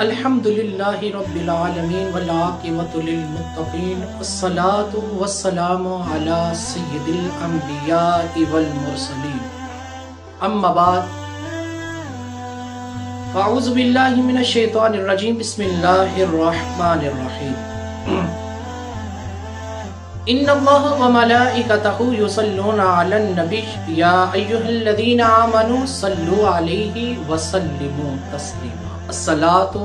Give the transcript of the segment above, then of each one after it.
अल्हम्दुलिल्लाहि रब्बिल आलमीन वल आक़िबतु लिल मुत्तक़ीन वस्सलातु वस्सलामु अला सय्यिदिल अंबिया'i वल मुरसलीन अम्मा बाद फ़अऊज़ु बिल्लाहि मिनश शैतानिर रजीम बिस्मिल्लाहिर रहमानिर रहीम इन्नल्लाहा व मलाइकतहु युसल्लूना अलन नबी या अय्युहल्लज़ीना आमनू सल्लु अलैहि व सल्लिमू तस्लीमा अस्सलातु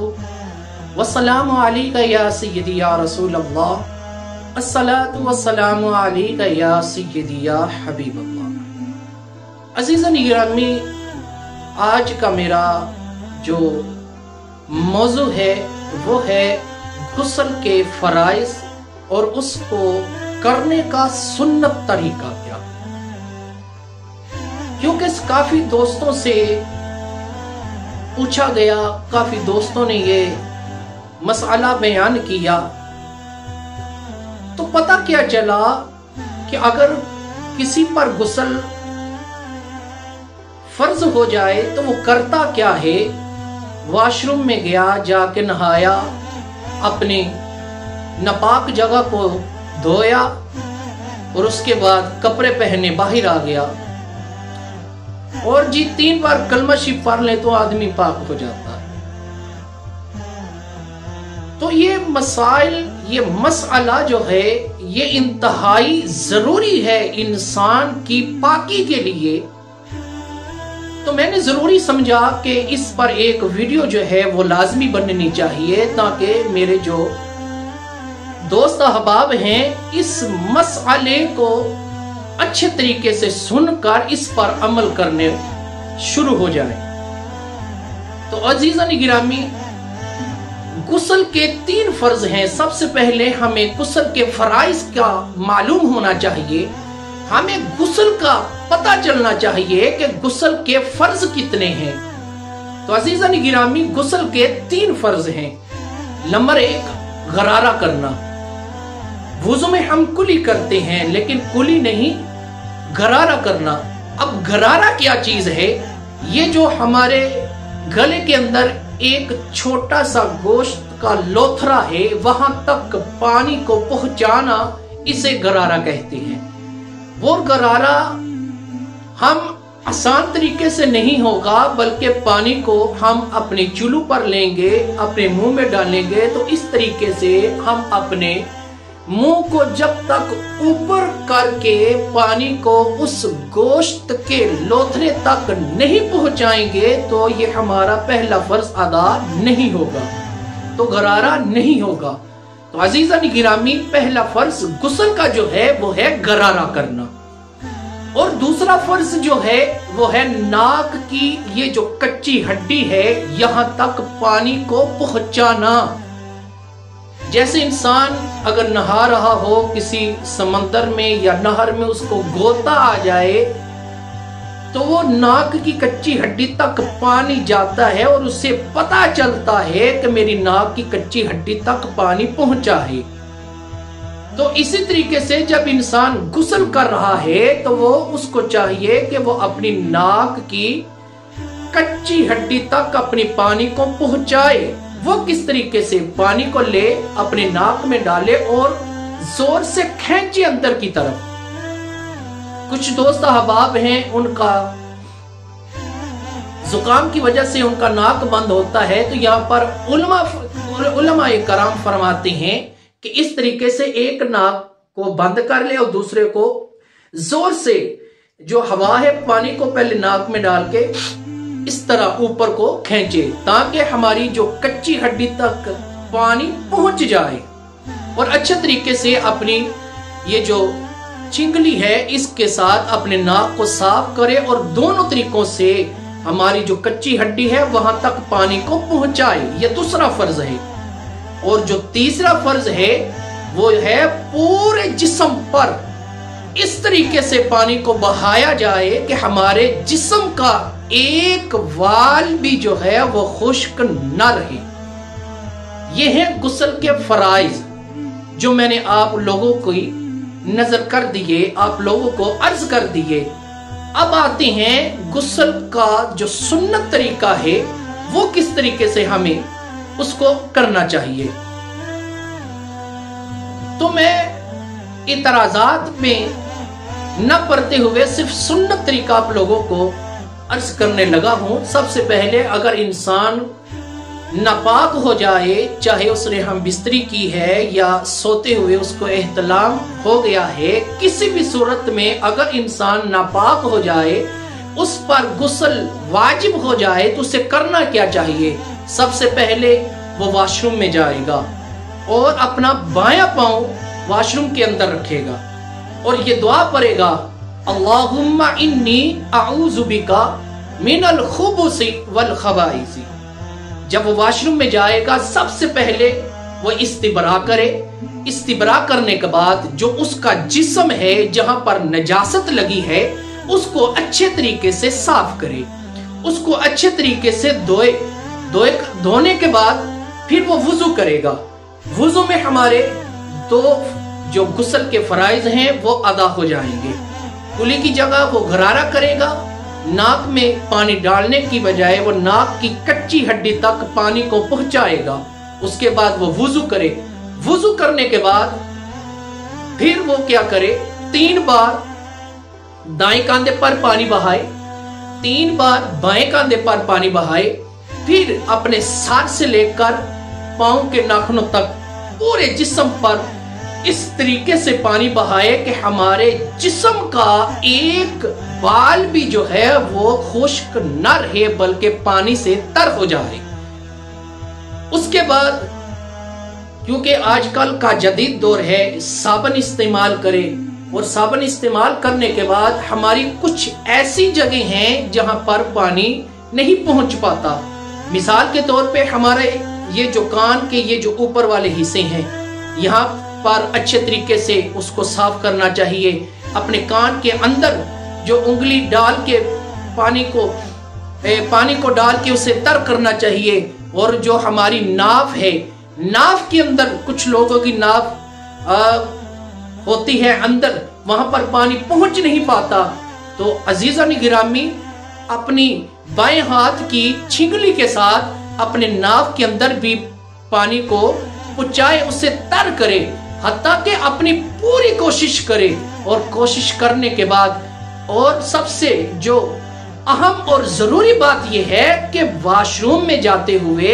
वस्सलामु अलैका या सय्यदी या रसूलल्लाह अस्सलातु वस्सलामु अलैका या सय्यदी या हबीबल्लाह। अज़ीज़ान गिरामी, आज का मेरा जो मौजू है वो है गुस्ल के फराइज़ और उसको करने का सुन्नत तरीका क्या। क्योंकि काफी दोस्तों से पूछा गया, काफी दोस्तों ने ये मसला बयान किया, तो पता क्या चला कि अगर किसी पर गुस्ल फर्ज हो जाए तो वो करता क्या है। वॉशरूम में गया, जाके नहाया, अपनी नापाक जगह को धोया और उसके बाद कपड़े पहने बाहर आ गया और जी 3 बार कलमा शरीफ पढ़ ले तो आदमी पाक हो जाता है। तो ये मसाइल, ये मसला जो है ये इंतहाई जरूरी है इंसान की पाकी के लिए। तो मैंने जरूरी समझा कि इस पर एक वीडियो जो है वो लाजमी बननी चाहिए, ताकि मेरे जो दोस्त अहबाब हैं इस मसले को अच्छे तरीके से सुनकर इस पर अमल करने शुरू हो जाए। तो अजीज़ान गिरामी, गुस्ल के 3 फर्ज हैं। सबसे पहले हमें गुस्ल के फराइज़ का मालूम होना चाहिए, हमें गुस्ल का पता चलना चाहिए कि गुस्ल के फर्ज कितने हैं। तो अजीज़ान गिरामी, गुस्ल के 3 फर्ज हैं। नंबर 1, गरारा करना। वुज़ू में हम कुली करते हैं, लेकिन कुली नहीं, गरारा करना। अब गरारा क्या चीज है? ये जो हमारे गले के अंदर एक छोटा सा गोश्त का लोथरा है, वहां तक पानी को पहुंचाना, इसे गरारा कहते हैं। वो गरारा हम आसान तरीके से नहीं होगा, बल्कि पानी को हम अपने चुल्लू पर लेंगे, अपने मुंह में डालेंगे, तो इस तरीके से हम अपने मुंह को जब तक ऊपर करके पानी को उस गोश्त के लोथरे तक नहीं पहुंचाएंगे तो ये हमारा पहला फर्ज अदा नहीं होगा, तो गरारा नहीं होगा। तो अजीज़ान गिरामी, पहला फर्ज गुस्ल का जो है वो है गरारा करना। और दूसरा फर्ज जो है वो है नाक की ये जो कच्ची हड्डी है यहां तक पानी को पहुंचाना। जैसे इंसान अगर नहा रहा हो किसी समंदर में या नहर में, उसको गोता आ जाए तो वो नाक की कच्ची हड्डी तक पानी जाता है और उससे पता चलता है कि मेरी नाक की कच्ची हड्डी तक पानी पहुंचा है। तो इसी तरीके से जब इंसान गुस्ल कर रहा है तो वो उसको चाहिए कि वो अपनी नाक की कच्ची हड्डी तक अपनी पानी को पहुंचाए। वो किस तरीके से? पानी को ले, अपने नाक में डाले और जोर से खींचे अंदर की तरफ। कुछ दोस्त अहबाब हैं, उनका जुकाम की वजह से उनका नाक बंद होता है, तो यहाँ पर उलमाए कराम फरमाते हैं कि इस तरीके से एक नाक को बंद कर ले और दूसरे को जोर से जो हवा है पानी को पहले नाक में डाल के इस तरह ऊपर को खींचे, ताकि हमारी जो कच्ची हड्डी तक पानी पहुंच जाए और अच्छे तरीके से अपनी ये जो चिंगली है इसके साथ अपने नाक को साफ करे और दोनों तरीकों से हमारी जो कच्ची हड्डी है वहां तक पानी को पहुंचाए। ये दूसरा फर्ज है। और जो तीसरा फर्ज है वो है पूरे जिस्म पर इस तरीके से पानी को बहाया जाए कि हमारे जिस्म का एक वाल भी जो है वो खुश्क न रहे। ये है गुस्ल के फराइज जो मैंने आप लोगों को नजर कर दिए, आप लोगों को अर्ज कर दिए। अब आते हैं गुस्ल का जो सुन्नत तरीका है वो किस तरीके से हमें اس کو کرنا چاہیے۔ تو میں اعتراضات میں نہ پڑھتے ہوئے صرف سنت طریقہ آپ لوگوں کو عرض کرنے لگا ہوں۔ سب سے پہلے اگر انسان ناپاک ہو جائے، چاہے اس نے ہم بستری کی ہے یا سوتے ہوئے اس کو احتلام ہو گیا ہے، کسی بھی صورت میں اگر انسان ناپاک ہو جائے، اس پر غسل واجب ہو جائے تو اسے کرنا کیا چاہیے؟ سب سے پہلے وہ واش روم میں جائے گا اور اپنا بایاں پاؤں واش روم کے اندر رکھے گا اور یہ دعا پڑھے گا، اللہم انی اعوذ بکا من الخبث والخبائث۔ جب وہ واش روم میں جائے گا سب سے پہلے وہ استبراء کرے۔ استبراء کرنے کے بعد جو اس کا جسم ہے جہاں پر نجاست لگی ہے اس کو اچھے طریقے سے صاف کرے، اس کو اچھے طریقے سے دھونے کے بعد پھر وہ وضو کرے گا۔ وضو میں ہمارے دو جو غسل کے فرائض ہیں وہ ادا ہو جائیں گے۔ کلی کی جگہ وہ غرارہ کرے گا، ناک میں پانی ڈالنے کی بجائے وہ ناک کی کچی ہڈی تک پانی کو پہنچائے گا۔ اس کے بعد وہ وضو کرے۔ وضو کرنے کے بعد پھر وہ کیا کرے؟ 3 بار دائیں کاندھے پر پانی بہائے، 3 بار بائیں کاندھے پر پانی بہائے، پھر اپنے سر سے لے کر پاؤں کے ناخنوں تک پورے جسم پر اس طریقے سے پانی بہائے کہ ہمارے جسم کا ایک بال بھی جو ہے وہ خشک نہ رہے بلکہ پانی سے تر ہو جائے۔ اس کے بعد کیونکہ آج کل کا جدید دور ہے، صابن استعمال کرے اور صابن استعمال کرنے کے بعد ہماری کچھ ایسی جگہ ہیں جہاں پر پانی نہیں پہنچ پاتا۔ مثال کے طور پہ ہمارے یہ جو کان کے یہ جو اوپر والے حصے ہیں، یہاں پر اچھے طریقے سے اس کو صاف کرنا چاہیے۔ اپنے کان کے اندر جو انگلی ڈال کے پانی کو ڈال کے اسے تر کرنا چاہیے۔ اور جو ہماری ناف ہے، ناف کے اندر کچھ لوگوں کی ناف ہوتی ہے اندر، وہاں پر پانی پہنچ نہیں پاتا، تو عزیزان گرامی اپنی بائیں ہاتھ کی چھنگلی کے ساتھ اپنے ناف کے اندر بھی پانی کو پہنچائے، اسے تر کرے، حتیٰ کہ اپنی پوری کوشش کرے۔ اور کوشش کرنے کے بعد اور سب سے جو اہم اور ضروری بات یہ ہے کہ واش روم میں جاتے ہوئے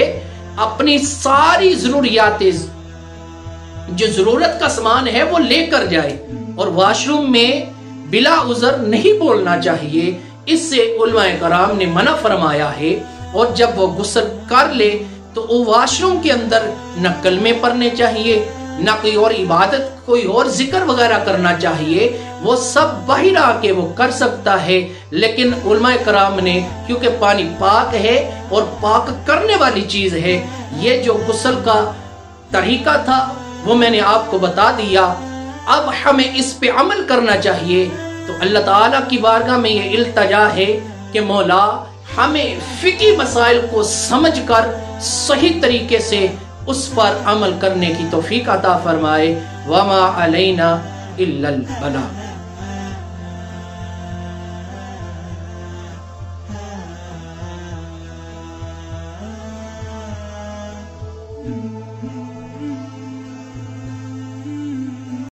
اپنی ساری ضروریات جو ضرورت کا سامان ہے وہ لے کر جائے، اور واش روم میں بلا عذر نہیں بولنا چاہیے۔ اس سے علماء کرام نے منع فرمایا ہے۔ اور جب وہ غسل کر لے تو وہ واش روم کے اندر نہ کلمے پڑھنے چاہیے، نہ کوئی اور عبادت، کوئی اور ذکر وغیرہ کرنا چاہیے، وہ سب باہر آ کے وہ کر سکتا ہے۔ لیکن علماء کرام نے کیونکہ پانی پاک ہے اور پاک کرنے والی چیز ہے، یہ جو غسل کا طریقہ تھا وہ میں نے آپ کو بتا دیا۔ اب ہمیں اس پہ عمل کرنا چاہیے۔ تو اللہ تعالیٰ کی بارگاہ میں یہ التجا ہے کہ مولا ہمیں فقہی مسائل کو سمجھ کر صحیح طریقے سے اس پر عمل کرنے کی توفیق عطا فرمائے۔ وما علینا الا البلاغ۔